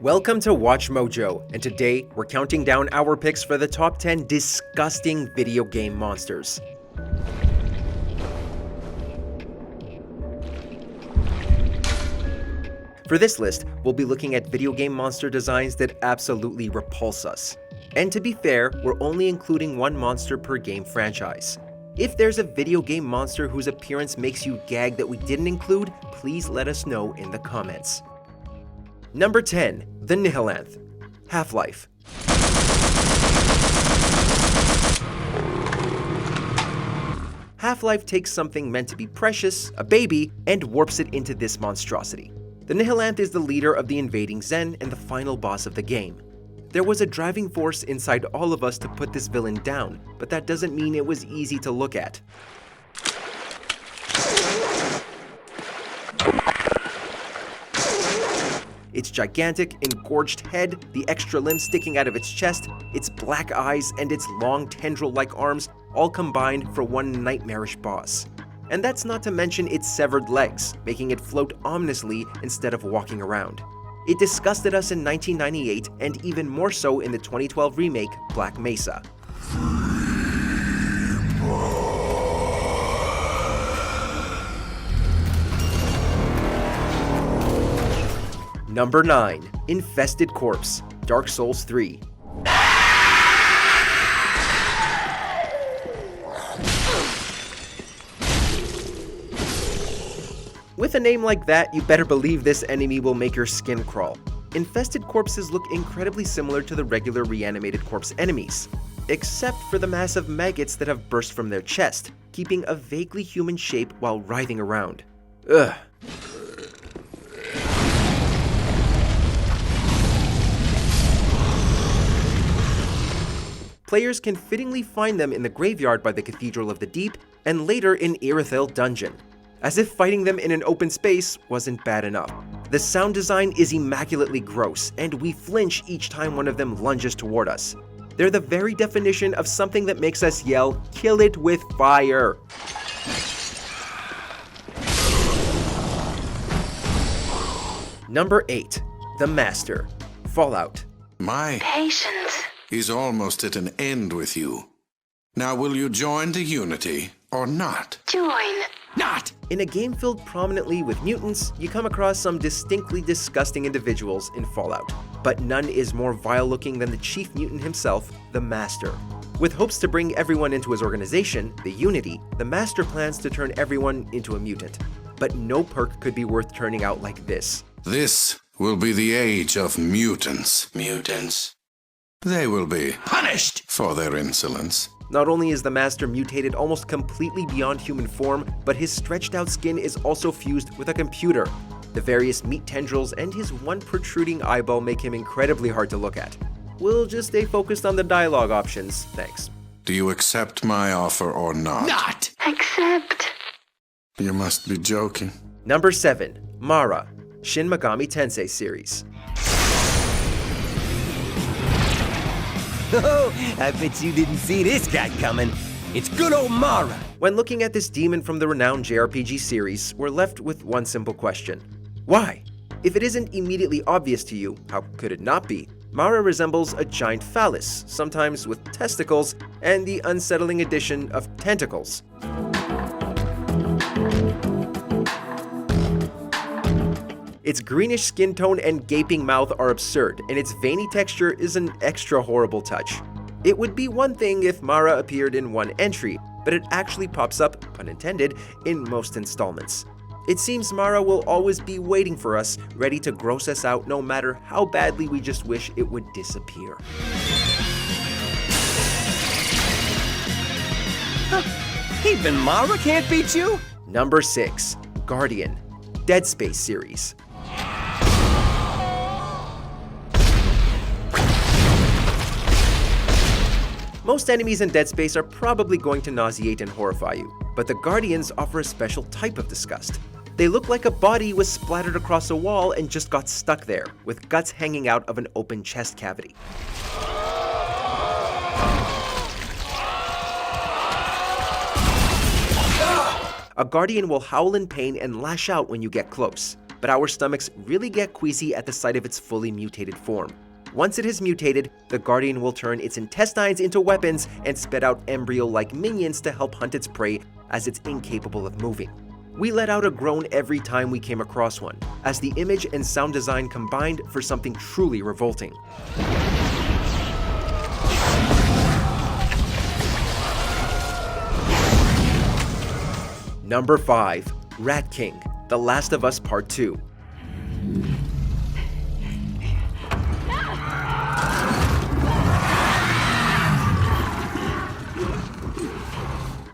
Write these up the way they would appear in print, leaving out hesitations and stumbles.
Welcome to WatchMojo, and today we're counting down our picks for the top 10 disgusting video game monsters. For this list, we'll be looking at video game monster designs that absolutely repulse us. And to be fair, we're only including one monster per game franchise. If there's a video game monster whose appearance makes you gag that we didn't include, please let us know in the comments. Number 10. The Nihilanth. Half-Life. Half-Life takes something meant to be precious, a baby, and warps it into this monstrosity. The Nihilanth is the leader of the invading Zen and the final boss of the game. There was a driving force inside all of us to put this villain down, but that doesn't mean it was easy to look at. Its gigantic, engorged head, the extra limbs sticking out of its chest, its black eyes, and its long tendril-like arms all combined for one nightmarish boss. And that's not to mention its severed legs, making it float ominously instead of walking around. It disgusted us in 1998 and even more so in the 2012 remake, Black Mesa. Number 9. Infested Corpse. Dark Souls 3. With a name like that, you better believe this enemy will make your skin crawl. Infested corpses look incredibly similar to the regular reanimated corpse enemies, except for the massive maggots that have burst from their chest, keeping a vaguely human shape while writhing around. Ugh. Players can fittingly find them in the graveyard by the Cathedral of the Deep, and later in Irithyll Dungeon. As if fighting them in an open space wasn't bad enough. The sound design is immaculately gross, and we flinch each time one of them lunges toward us. They're the very definition of something that makes us yell, "Kill it with fire!" Number 8. The Master. Fallout. My Patience is almost at an end with you. Now will you join the Unity or not? join. Not! In a game filled prominently with mutants, you come across some distinctly disgusting individuals in Fallout. But none is more vile looking than the chief mutant himself, the Master. With hopes to bring everyone into his organization, the Unity, the Master plans to turn everyone into a mutant. But no perk could be worth turning out like this. This will be the age of mutants. Mutants. They will be punished for their insolence. Not only is the Master mutated almost completely beyond human form, but his stretched out skin is also fused with a computer. The various meat tendrils and his one protruding eyeball make him incredibly hard to look at. We'll just stay focused on the dialogue options, thanks. Do you accept my offer or not? Not! Accept. You must be joking. Number 7. Mara. Shin Megami Tensei series. Oh, I bet you didn't see this guy coming. It's good old Mara. When looking at this demon from the renowned JRPG series, we're left with one simple question. Why? If it isn't immediately obvious to you, how could it not be? Mara resembles a giant phallus, sometimes with testicles, and the unsettling addition of tentacles. Its greenish skin tone and gaping mouth are absurd, and its veiny texture is an extra horrible touch. It would be one thing if Mara appeared in one entry, but it actually pops up, pun intended, in most installments. It seems Mara will always be waiting for us, ready to gross us out no matter how badly we just wish it would disappear. Even Mara can't beat you? Number 6. Guardian. Dead Space series. Most enemies in Dead Space are probably going to nauseate and horrify you, but the Guardians offer a special type of disgust. They look like a body was splattered across a wall and just got stuck there, with guts hanging out of an open chest cavity. A Guardian will howl in pain and lash out when you get close. but our stomachs really get queasy at the sight of its fully mutated form. Once it has mutated, the Guardian will turn its intestines into weapons and spit out embryo-like minions to help hunt its prey, as it's incapable of moving. We let out a groan every time we came across one, as the image and sound design combined for something truly revolting. Number 5. Rat King, The Last of Us Part 2.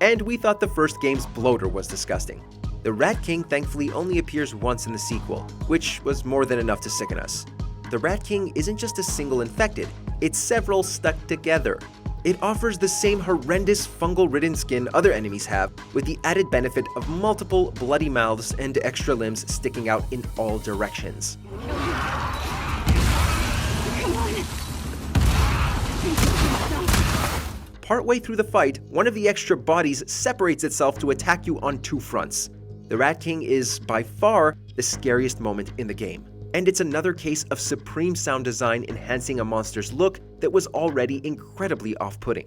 And we thought the first game's bloater was disgusting. The Rat King thankfully only appears once in the sequel, which was more than enough to sicken us. The Rat King isn't just a single infected, it's several stuck together. It offers the same horrendous fungal-ridden skin other enemies have, with the added benefit of multiple bloody mouths and extra limbs sticking out in all directions. Partway through the fight, one of the extra bodies separates itself to attack you on 2 fronts. The Rat King is, by far, the scariest moment in the game, and it's another case of supreme sound design enhancing a monster's look that was already incredibly off-putting.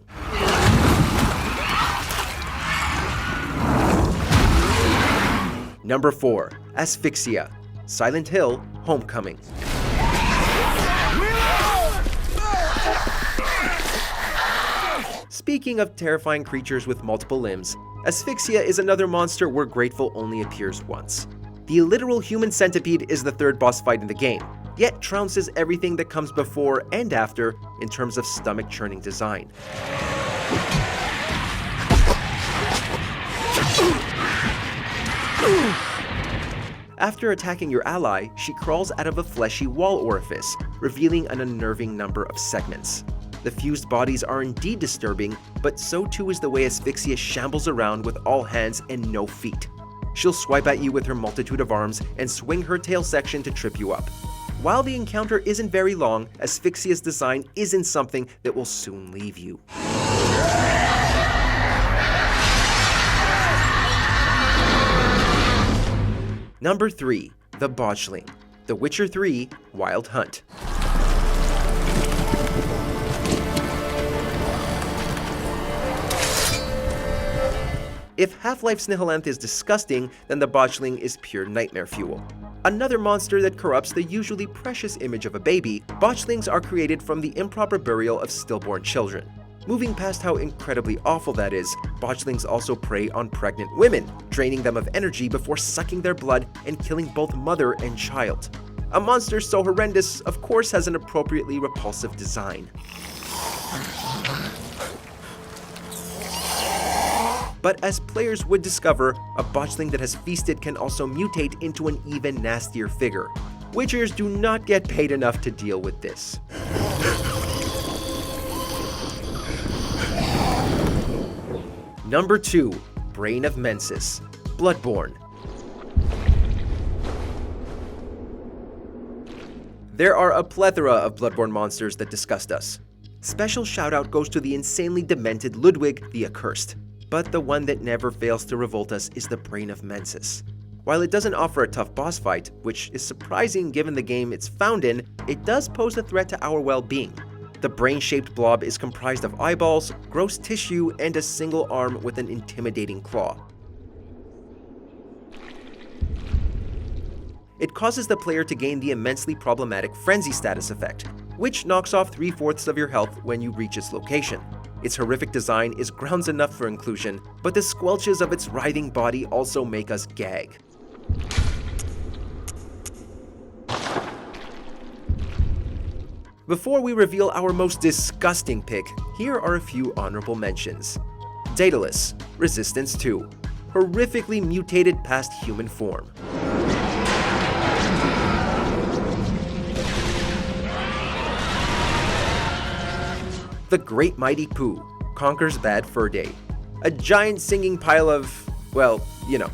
Number 4. Asphyxia, Silent Hill: Homecoming. Speaking of terrifying creatures with multiple limbs, Asphyxia is another monster we're grateful only appears once. The literal human centipede is the third boss fight in the game, yet trounces everything that comes before and after in terms of stomach-churning design. After attacking your ally, she crawls out of a fleshy wall orifice, revealing an unnerving number of segments. The fused bodies are indeed disturbing, but so too is the way Asphyxia shambles around with all hands and no feet. She'll swipe at you with her multitude of arms and swing her tail section to trip you up. While the encounter isn't very long, Asphyxia's design isn't something that will soon leave you. Number 3. The Botchling, The Witcher 3: Wild Hunt. If Half-Life Snihilanth is disgusting, then the Botchling is pure nightmare fuel. Another monster that corrupts the usually precious image of a baby, Botchlings are created from the improper burial of stillborn children. Moving past how incredibly awful that is, Botchlings also prey on pregnant women, draining them of energy before sucking their blood and killing both mother and child. A monster so horrendous, of course, has an appropriately repulsive design. But as players would discover, a Botchling that has feasted can also mutate into an even nastier figure. Witchers do not get paid enough to deal with this. Number 2. Brain of Mensis, Bloodborne. There are a plethora of Bloodborne monsters that disgust us. Special shoutout goes to the insanely demented Ludwig the Accursed. But the one that never fails to revolt us is the Brain of Mensis. While it doesn't offer a tough boss fight, which is surprising given the game it's found in, it does pose a threat to our well-being. The brain-shaped blob is comprised of eyeballs, gross tissue, and a single arm with an intimidating claw. It causes the player to gain the immensely problematic Frenzy status effect, which knocks off 3/4 of your health when you reach its location. Its horrific design is grounds enough for inclusion, but the squelches of its writhing body also make us gag. Before we reveal our most disgusting pick, here are a few honorable mentions. Daedalus, Resistance 2, horrifically mutated past human form. The Great Mighty Pooh, Conquers Bad Fur Day. A giant singing pile of, well, you know.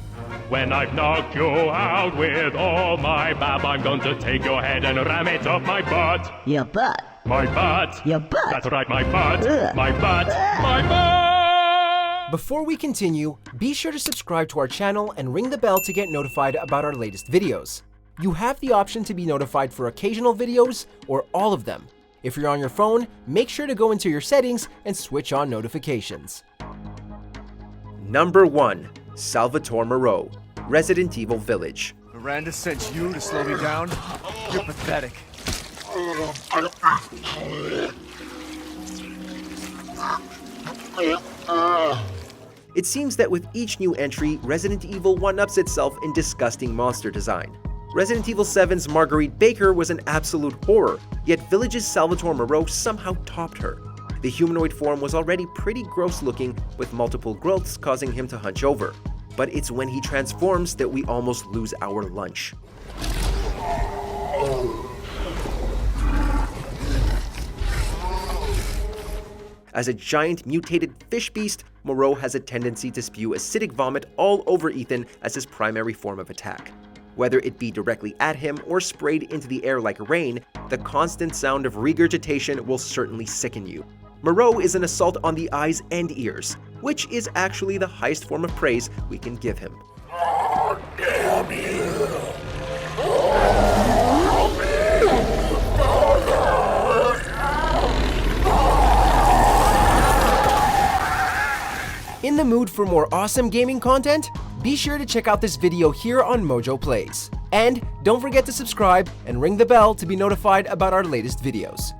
When I've knocked you out with all my bab, I'm going to take your head and ram it up my butt. Your butt. My butt. Your butt. That's right, my butt. Ugh. My butt. My butt! Before we continue, be sure to subscribe to our channel and ring the bell to get notified about our latest videos. You have the option to be notified for occasional videos or all of them. If you're on your phone, make sure to go into your settings and switch on notifications. Number 1. Salvatore Moreau, Resident Evil Village. Miranda sent you to slow me down? You're pathetic. It seems that with each new entry, Resident Evil one-ups itself in disgusting monster design. Resident Evil 7's Marguerite Baker was an absolute horror, yet Village's Salvatore Moreau somehow topped her. The humanoid form was already pretty gross looking, with multiple growths causing him to hunch over. But it's when he transforms that we almost lose our lunch. As a giant mutated fish beast, Moreau has a tendency to spew acidic vomit all over Ethan as his primary form of attack. Whether it be directly at him or sprayed into the air like rain, the constant sound of regurgitation will certainly sicken you. Moreau is an assault on the eyes and ears, which is actually the highest form of praise we can give him. Oh, damn you! In the mood for more awesome gaming content? Be sure to check out this video here on Mojo Plays. And don't forget to subscribe and ring the bell to be notified about our latest videos.